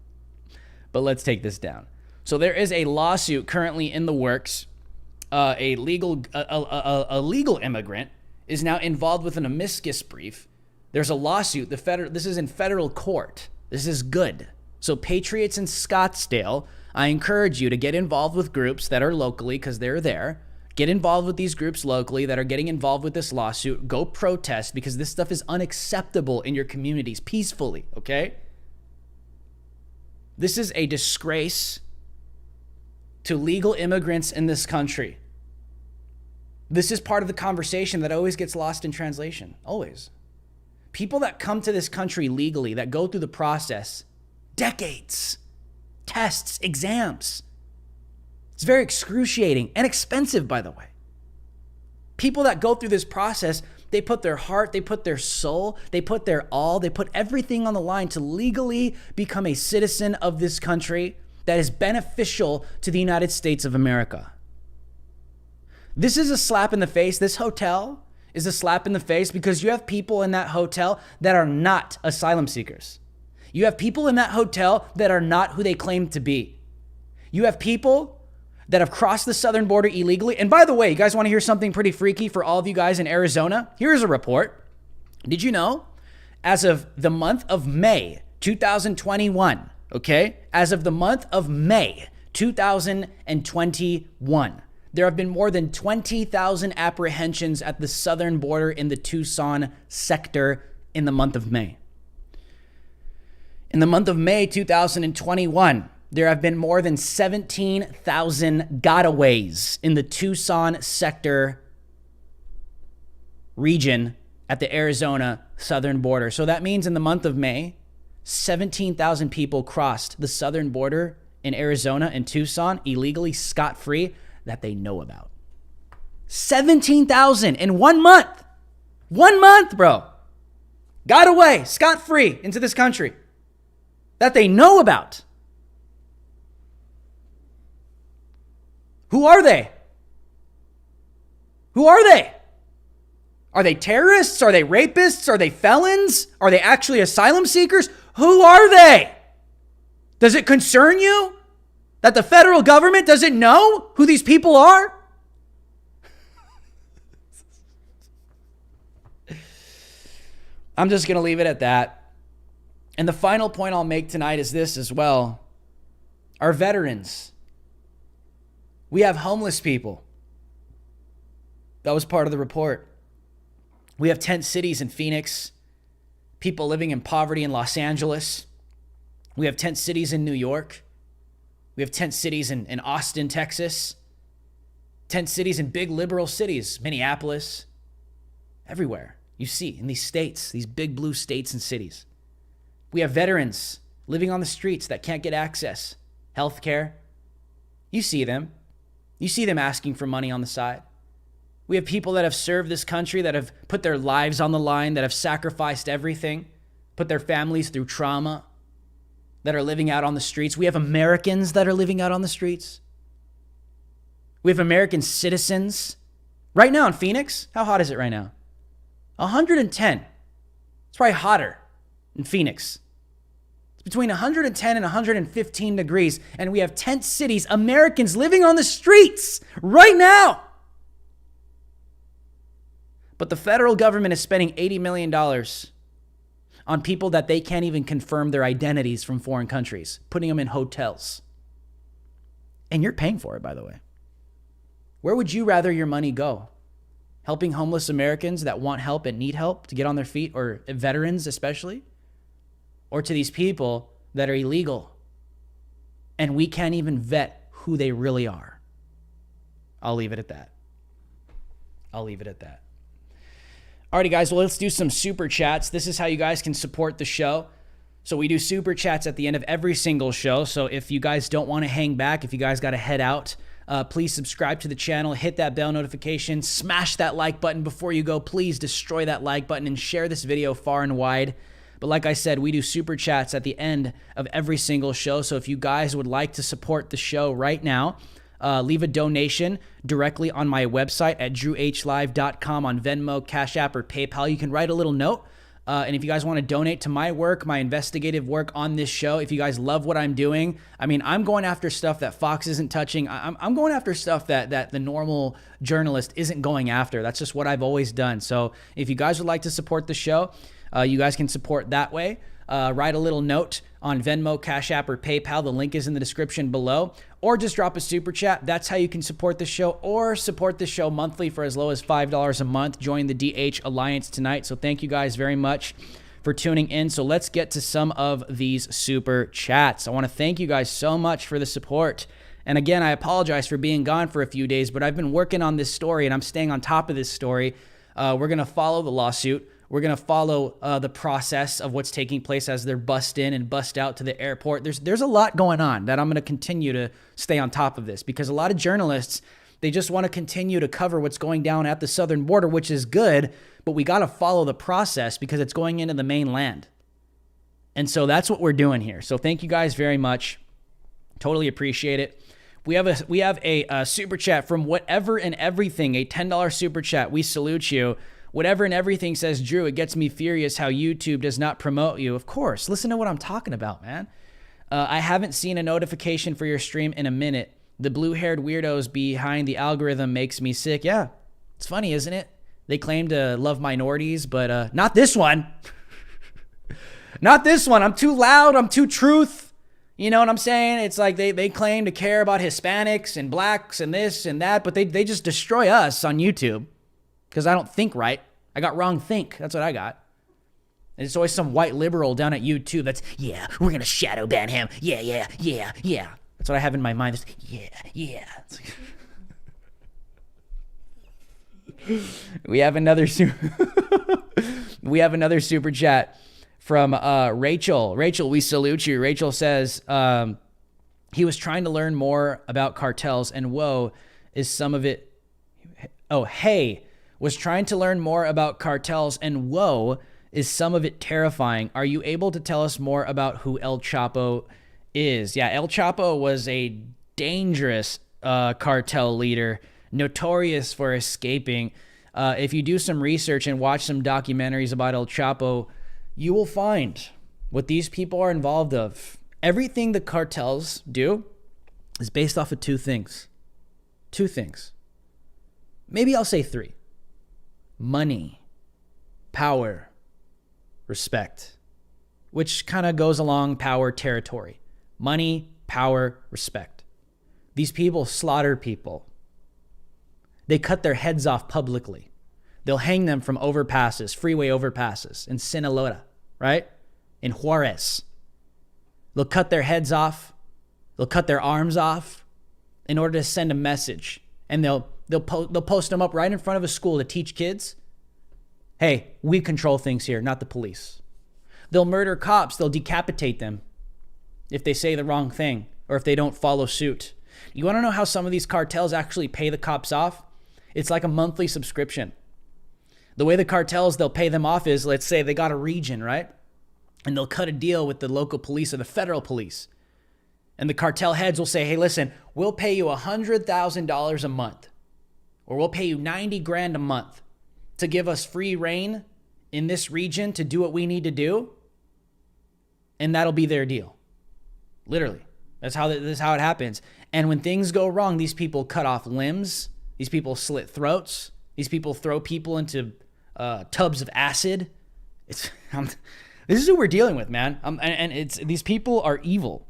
But let's take this down. So there is a lawsuit currently in the works. A legal immigrant is now involved with an amicus brief. There's a lawsuit. This is in federal court. This is good. So patriots in Scottsdale, I encourage you to get involved with groups that are locally because they're there. Get involved with these groups locally that are getting involved with this lawsuit. Go protest because this stuff is unacceptable in your communities peacefully, okay? This is a disgrace to legal immigrants in this country. This is part of the conversation that always gets lost in translation. Always. People that come to this country legally, that go through the process, decades, tests, exams. It's very excruciating and expensive, by the way. People that go through this process, they put their heart, they put their soul, they put their all, they put everything on the line to legally become a citizen of this country that is beneficial to the United States of America. This is a slap in the face. This hotel is a slap in the face because you have people in that hotel that are not asylum seekers. You have people in that hotel that are not who they claim to be. You have people that have crossed the southern border illegally. And by the way, you guys want to hear something pretty freaky for all of you guys in Arizona? Here's a report. Did you know, as of the month of May 2021, okay, as of the month of May 2021, there have been more than 20,000 apprehensions at the southern border in the Tucson sector in the month of May. In the month of May 2021, there have been more than 17,000 gotaways in the Tucson sector region at the Arizona southern border. So that means in the month of May, 17,000 people crossed the southern border in Arizona and Tucson illegally, scot-free, that they know about. 17,000 in 1 month. 1 month, bro. Got away scot-free into this country that they know about. Who are they? Who are they? Are they terrorists? Are they rapists? Are they felons? Are they actually asylum seekers? Who are they? Does it concern you that the federal government doesn't know who these people are? I'm just going to leave it at that. And the final point I'll make tonight is this as well. Our veterans. We have homeless people. That was part of the report. We have tent cities in Phoenix, people living in poverty in Los Angeles. We have tent cities in New York. We have tent cities in Austin, Texas. Tent cities in big liberal cities, Minneapolis, everywhere. You see in these states, these big blue states and cities. We have veterans living on the streets that can't get access, healthcare. You see them. You see them asking for money on the side. We have people that have served this country, that have put their lives on the line, that have sacrificed everything, put their families through trauma, that are living out on the streets. We have Americans that are living out on the streets. We have American citizens. Right now in Phoenix, how hot is it right now? 110. It's probably hotter in Phoenix. It's between 110 and 115 degrees, and we have tent cities, Americans living on the streets right now. But the federal government is spending $80 million on people that they can't even confirm their identities from foreign countries, putting them in hotels. And you're paying for it, by the way. Where would you rather your money go? Helping homeless Americans that want help and need help to get on their feet, or veterans especially? Or to these people that are illegal and we can't even vet who they really are? I'll leave it at that. Alrighty, guys, well, let's do some super chats. This is how you guys can support the show. So we do super chats at the end of every single show. So if you guys don't want to hang back, if you guys got to head out, please subscribe to the channel, hit that bell notification, smash that like button before you go. Please destroy that like button and share this video far and wide. But like I said, we do super chats at the end of every single show. So if you guys would like to support the show right now, leave a donation directly on my website at drehlive.com on Venmo, Cash App, or PayPal. You can write a little note. And if you guys want to donate to my work, my investigative work on this show, if you guys love what I'm doing, I mean, I'm going after stuff that Fox isn't touching. I'm going after stuff that the normal journalist isn't going after. That's just what I've always done. So if you guys would like to support the show, you guys can support that way. Write a little note on Venmo, Cash App, or PayPal. The link is in the description below. Or just drop a super chat. That's how you can support the show, or support the show monthly for as low as $5 a month. Join the DH Alliance tonight. So thank you guys very much for tuning in. So let's get to some of these super chats. I want to thank you guys so much for the support. And again, I apologize for being gone for a few days, but I've been working on this story and I'm staying on top of this story. We're going to follow the lawsuit. We're going to follow the process of what's taking place as they're bust in and bust out to the airport. There's a lot going on that I'm going to continue to stay on top of this, because a lot of journalists, they just want to continue to cover what's going down at the southern border, which is good, but we got to follow the process because it's going into the mainland. And so that's what we're doing here. So thank you guys very much. Totally appreciate it. We have a super chat from Whatever and Everything, a $10 super chat. We salute you. Whatever and Everything says, Drew, it gets me furious how YouTube does not promote you. Of course, listen to what I'm talking about, man. I haven't seen a notification for your stream in a minute. The blue-haired weirdos behind the algorithm makes me sick. Yeah, it's funny, isn't it? They claim to love minorities, but not this one. Not this one. I'm too loud. I'm too truth. You know what I'm saying? It's like they claim to care about Hispanics and blacks and this and that, but they just destroy us on YouTube. Because I don't think right. I got wrong think. That's what I got. And it's always some white liberal down at YouTube that's, yeah, we're going to shadow ban him. Yeah. That's what I have in my mind. Yeah. We have another super chat from Rachel. Rachel, we salute you. Rachel says, he was trying to learn more about cartels, and whoa, is some of it. Oh, hey. Was trying to learn more about cartels, and whoa, is some of it terrifying. Are you able to tell us more about who El Chapo is? Yeah, El Chapo was a dangerous cartel leader, notorious for escaping. If you do some research and watch some documentaries about El Chapo, you will find what these people are involved of. Everything the cartels do is based off of two things. Maybe I'll say three. Money, power, respect. which kind of goes along power territory. Money, power, respect. These people slaughter people. They cut their heads off publicly. They'll hang them from overpasses, freeway overpasses in Sinaloa, right? In Juarez. They'll cut their heads off. They'll cut their arms off in order to send a message. And they'll post them up right in front of a school to teach kids, hey, we control things here, not the police. They'll murder cops. They'll decapitate them if they say the wrong thing or if they don't follow suit. You want to know how some of these cartels actually pay the cops off? It's like a monthly subscription. The way the cartels, they'll pay them off is, let's say they got a region, right? And they'll cut a deal with the local police or the federal police. And the cartel heads will say, hey, listen, we'll pay you $100,000 a month, or we'll pay you 90 grand a month to give us free reign in this region to do what we need to do. And that'll be their deal. Literally. This is how it happens. And when things go wrong, these people cut off limbs. These people slit throats. These people throw people into tubs of acid. This is who we're dealing with, man. These people are evil.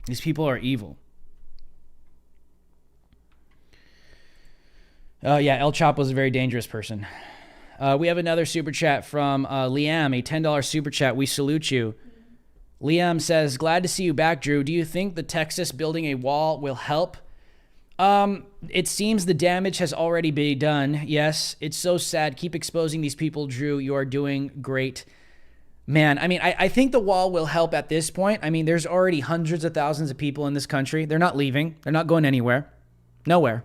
These people are evil. Yeah, El Chapo's a very dangerous person. We have another super chat from Liam, a $10 super chat. We salute you. Liam says, glad to see you back, Drew. Do you think the Texas building a wall will help? It seems the damage has already been done. Yes, it's so sad. Keep exposing these people, Drew. You are doing great. Man, I mean, I think the wall will help at this point. I mean, there's already hundreds of thousands of people in this country. They're not leaving. They're not going anywhere. Nowhere.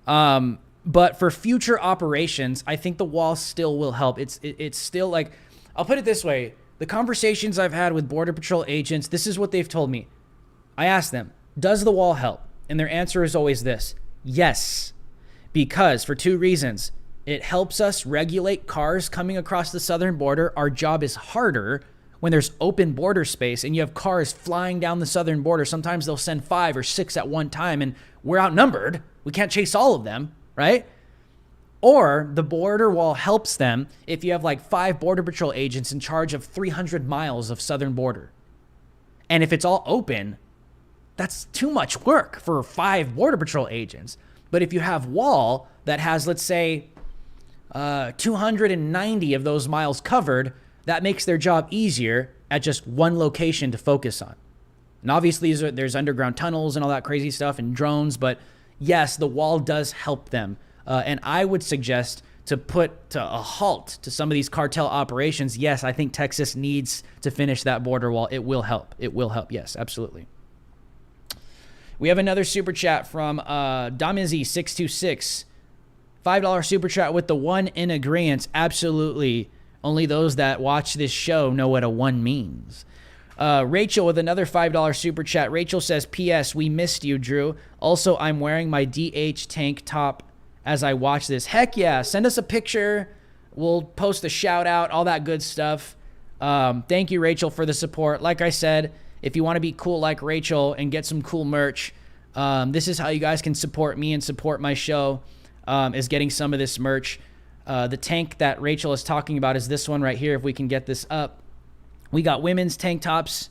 But for future operations, I think the wall still will help. It's still like, I'll put it this way. The conversations I've had with Border Patrol agents, this is what they've told me. I asked them, does the wall help? And their answer is always this: yes. Because for two reasons. It helps us regulate cars coming across the southern border. Our job is harder when there's open border space and you have cars flying down the southern border. Sometimes they'll send 5 or 6 at one time and we're outnumbered. We can't chase all of them, right? Or the border wall helps them if you have like 5 Border Patrol agents in charge of 300 miles of southern border. And if it's all open, that's too much work for 5 Border Patrol agents. But if you have wall that has, let's say, 290 of those miles covered, that makes their job easier at just one location to focus on. And obviously there's underground tunnels and all that crazy stuff and drones, but yes, the wall does help them. And I would suggest to put to a halt to some of these cartel operations. Yes, I think Texas needs to finish that border wall. It will help. It will help. Yes, absolutely. We have another super chat from Damizi626. $5 super chat with the 1 in agreement. Absolutely. Only those that watch this show know what a 1 means. Rachel with another $5 super chat. Rachel says, P.S. We missed you, Drew. Also, I'm wearing my DH tank top as I watch this. Heck yeah. Send us a picture. We'll post a shout out, all that good stuff. Thank you, Rachel, for the support. Like I said, if you want to be cool like Rachel and get some cool merch, this is how you guys can support me and support my show. Is getting some of this merch. The tank that Rachel is talking about is this one right here. If we can get this up. We got women's tank tops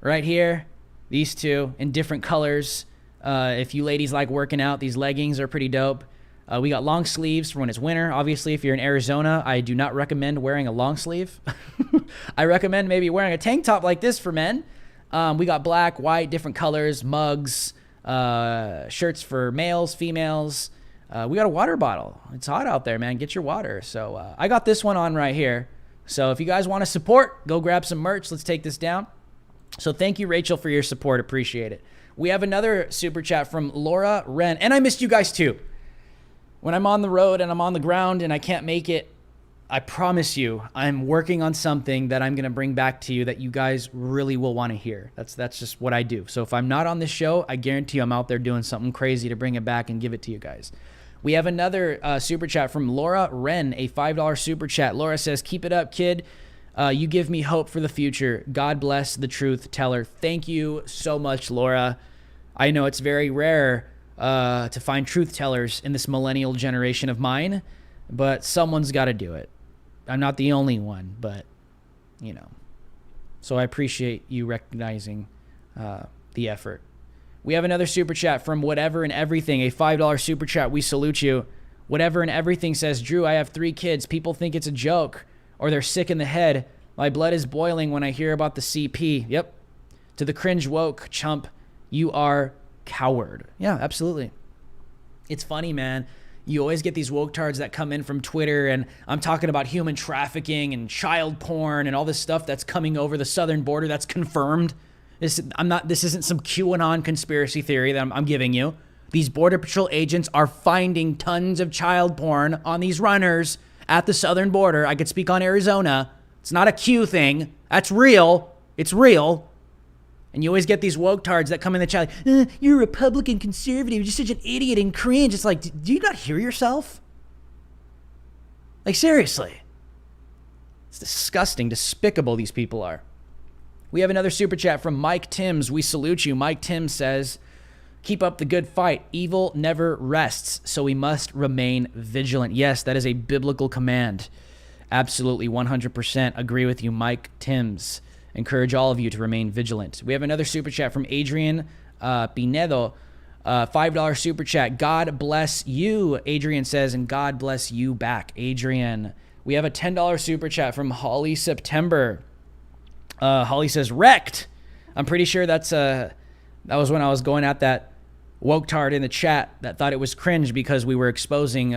right here. These two in different colors. If you ladies like working out, these leggings are pretty dope. We got long sleeves for when it's winter. Obviously, if you're in Arizona, I do not recommend wearing a long sleeve. I recommend maybe wearing a tank top like this for men. We got black, white, different colors, mugs, shirts for males, females. We got a water bottle. It's hot out there, man. Get your water. So I got this one on right here. So if you guys want to support, go grab some merch. Let's take this down. So thank you, Rachel, for your support. Appreciate it. We have another super chat from Laura Wren. And I missed you guys too. When I'm on the road and I'm on the ground and I can't make it, I promise you, I'm working on something that I'm going to bring back to you that you guys really will want to hear. That's just what I do. So if I'm not on this show, I guarantee I'm out there doing something crazy to bring it back and give it to you guys. We have another super chat from Laura Wren, a $5 super chat. Laura says, keep it up, kid. You give me hope for the future. God bless the truth teller. Thank you so much, Laura. I know it's very rare to find truth tellers in this millennial generation of mine, but someone's got to do it. I'm not the only one, but you know. So I appreciate you recognizing the effort. We have another super chat from Whatever and Everything, a $5 super chat. We salute you. Whatever and Everything says, Drew, I have 3 kids. People think it's a joke or they're sick in the head. My blood is boiling when I hear about the CP. Yep. To the cringe woke chump, you are coward. Yeah, absolutely. It's funny, man. You always get these woke tards that come in from Twitter, and I'm talking about human trafficking and child porn and all this stuff that's coming over the southern border that's confirmed. This isn't some QAnon conspiracy theory that I'm giving you. These Border Patrol agents are finding tons of child porn on these runners at the southern border. I could speak on Arizona. It's not a Q thing. That's real. It's real. And you always get these woke tards that come in the chat like, you're a Republican conservative. You're just such an idiot and cringe. It's like, do you not hear yourself? Like, seriously. It's disgusting, despicable these people are. We have another super chat from Mike Timms. We salute you. Mike Timms says, keep up the good fight. Evil never rests, so we must remain vigilant. Yes, that is a biblical command. Absolutely, 100% agree with you, Mike Timms. Encourage all of you to remain vigilant. We have another super chat from Adrian Pinedo. $5 super chat. God bless you, Adrian says, and God bless you back, Adrian. We have a $10 super chat from Holly September. Holly says, wrecked. I'm pretty sure that was when I was going at that woke tard in the chat that thought it was cringe because we were exposing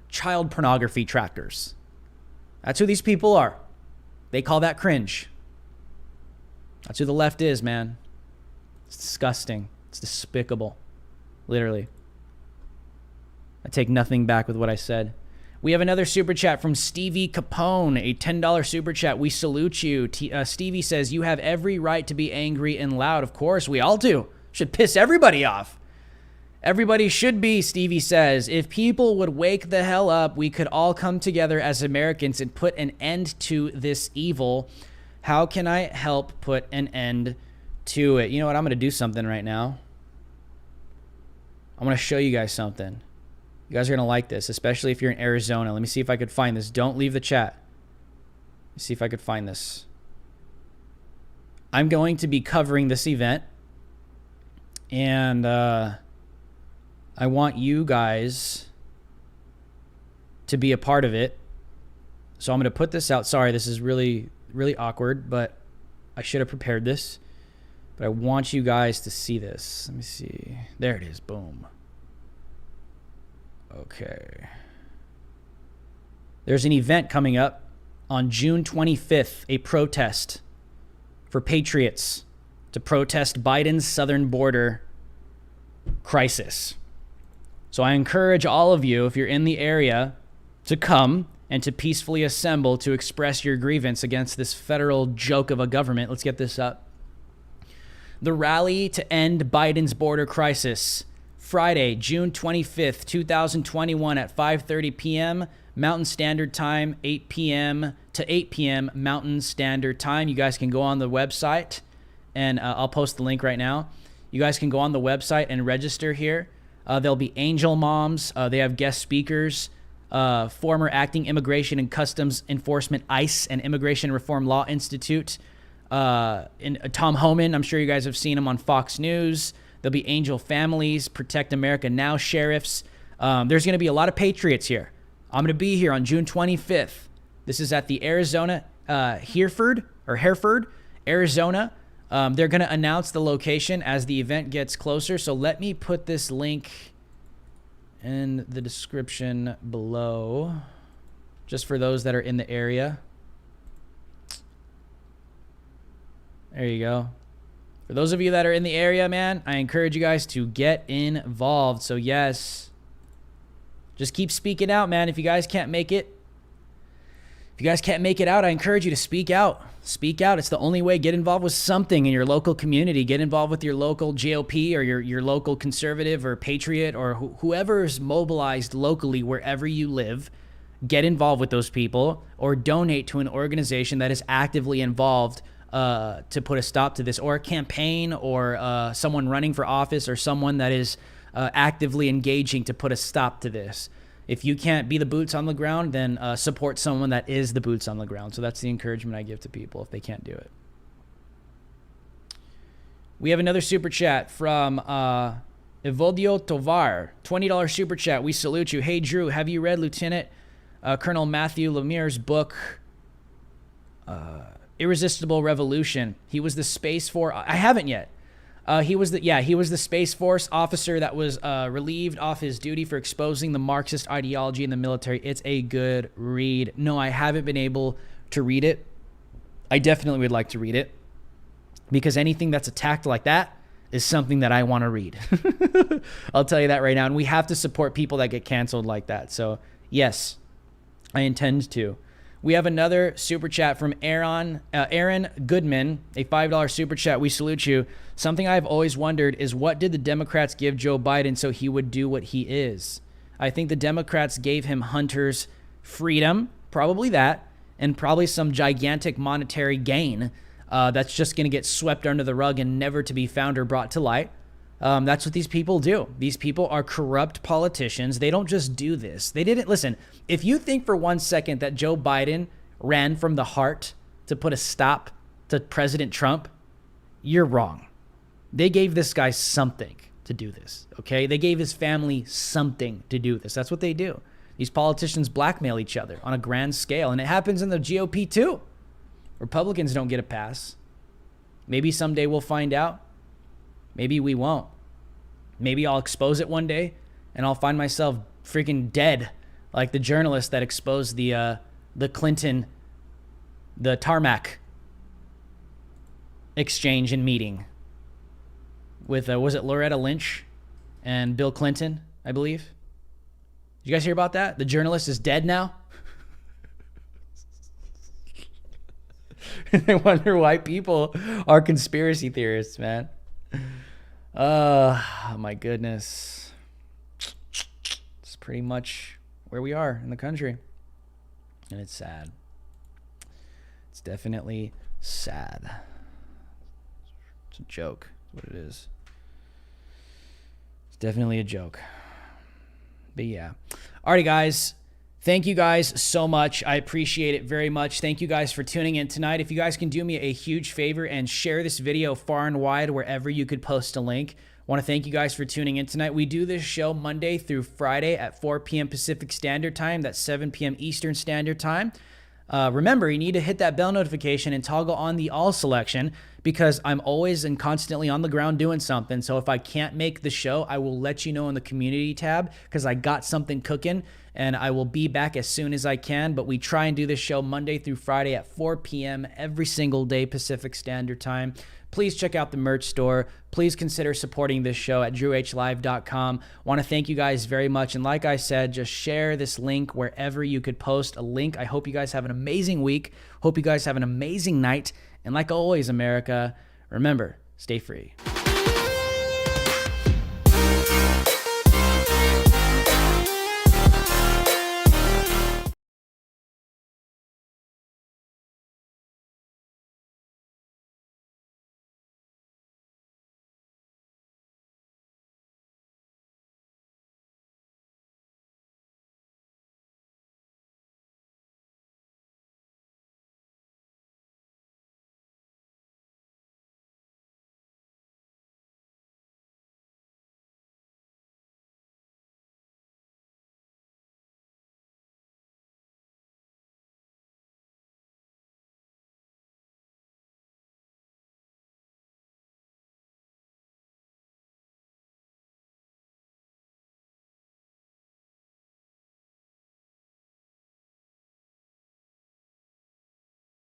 child pornography tractors. That's who these people are. They call that cringe. That's who the left is, man. It's disgusting. It's despicable. Literally. I take nothing back with what I said. We have another super chat from Stevie Capone, a $10 super chat. We salute you. Stevie says, you have every right to be angry and loud. Of course, we all do. Should piss everybody off. Everybody should be, Stevie says. If people would wake the hell up, we could all come together as Americans and put an end to this evil. How can I help put an end to it? You know what? I'm going to do something right now. I'm going to show you guys something. You guys are going to like this, especially if you're in Arizona. Let me see if I could find this. Don't leave the chat. Let me see if I could find this. I'm going to be covering this event. And I want you guys to be a part of it. So I'm going to put this out. Sorry, this is really awkward, but I should have prepared this. But I want you guys to see this. Let me see. There it is. Boom. Okay. There's an event coming up on June 25th, a protest for patriots to protest Biden's southern border crisis. So I encourage all of you, if you're in the area, to come and to peacefully assemble to express your grievance against this federal joke of a government. Let's get this up. The rally to end Biden's border crisis. Friday, June 25th, 2021 at 5:30 p.m. Mountain Standard Time, 8 p.m. to 8 p.m. Mountain Standard Time. You guys can go on the website, and I'll post the link right now. You guys can go on the website and register here. There'll be angel moms. They have guest speakers. Former acting Immigration and Customs Enforcement, ICE, and Immigration Reform Law Institute. Tom Homan, I'm sure you guys have seen him on Fox News. There'll be angel families, Protect America Now sheriffs. There's going to be a lot of patriots here. I'm going to be here on June 25th. This is at the Arizona, Hereford, Arizona. They're going to announce the location as the event gets closer. So let me put this link in the description below, just for those that are in the area. There you go. For those of you that are in the area, man, I encourage you guys to get involved. So yes, just keep speaking out, man. If you guys can't make it, out, I encourage you to speak out. Speak out. It's the only way. Get involved with something in your local community. Get involved with your local GOP or your local conservative or patriot or whoever is mobilized locally wherever you live. Get involved with those people or donate to an organization that is actively involved to put a stop to this, or a campaign, or someone running for office, or someone that is actively engaging to put a stop to this. If you can't be the boots on the ground, then support someone that is the boots on the ground. So that's the encouragement I give to people if they can't do it. We have another super chat from Evodio Tovar, $20 super chat. We salute you. Hey, Drew, have you read Lieutenant Colonel Matthew Lemire's book, Irresistible Revolution? He was the Space Force. I haven't yet. He was the Space Force officer that was relieved off his duty for exposing the Marxist ideology in the military. It's a good read. No, I haven't been able to read it. I definitely would like to read it, because anything that's attacked like that is something that I want to read. I'll tell you that right now. And we have to support people that get canceled like that. So yes, I intend to. We have another super chat from Aaron Goodman, a $5 super chat. We salute you. Something I've always wondered is, what did the Democrats give Joe Biden so he would do what he is? I think the Democrats gave him Hunter's freedom, probably that, and probably some gigantic monetary gain that's just going to get swept under the rug and never to be found or brought to light. That's what these people do. These people are corrupt politicians. They don't just do this. They didn't listen. If you think for 1 second that Joe Biden ran from the heart to put a stop to President Trump, you're wrong. They gave this guy something to do this. Okay. They gave his family something to do this. That's what they do. These politicians blackmail each other on a grand scale, and it happens in the GOP too. Republicans don't get a pass. Maybe someday we'll find out. Maybe we won't. Maybe I'll expose it one day and I'll find myself freaking dead, like the journalist that exposed the Clinton, the tarmac exchange and meeting with, was it Loretta Lynch and Bill Clinton, I believe? Did you guys hear about that? The journalist is dead now. I wonder why people are conspiracy theorists, man. Oh my goodness. It's pretty much where we are in the country. And it's sad. It's definitely sad. It's a joke. That's what it is. It's definitely a joke. But yeah. Alrighty, guys. Thank you guys so much. I appreciate it very much. Thank you guys for tuning in tonight. If you guys can do me a huge favor and share this video far and wide wherever you could post a link. I want to thank you guys for tuning in tonight. We do this show Monday through Friday at 4 p.m. Pacific Standard Time. That's 7 p.m. Eastern Standard Time. Remember, you need to hit that bell notification and toggle on the all selection, because I'm always and constantly on the ground doing something. So if I can't make the show, I will let you know in the community tab, because I got something cooking, and I will be back as soon as I can. But we try and do this show Monday through Friday at 4 p.m. every single day Pacific Standard Time. Please check out the merch store. Please consider supporting this show at drhlive.com. Want to thank you guys very much. And like I said, just share this link wherever you could post a link. I hope you guys have an amazing week. Hope you guys have an amazing night. And like always, America, remember, stay free.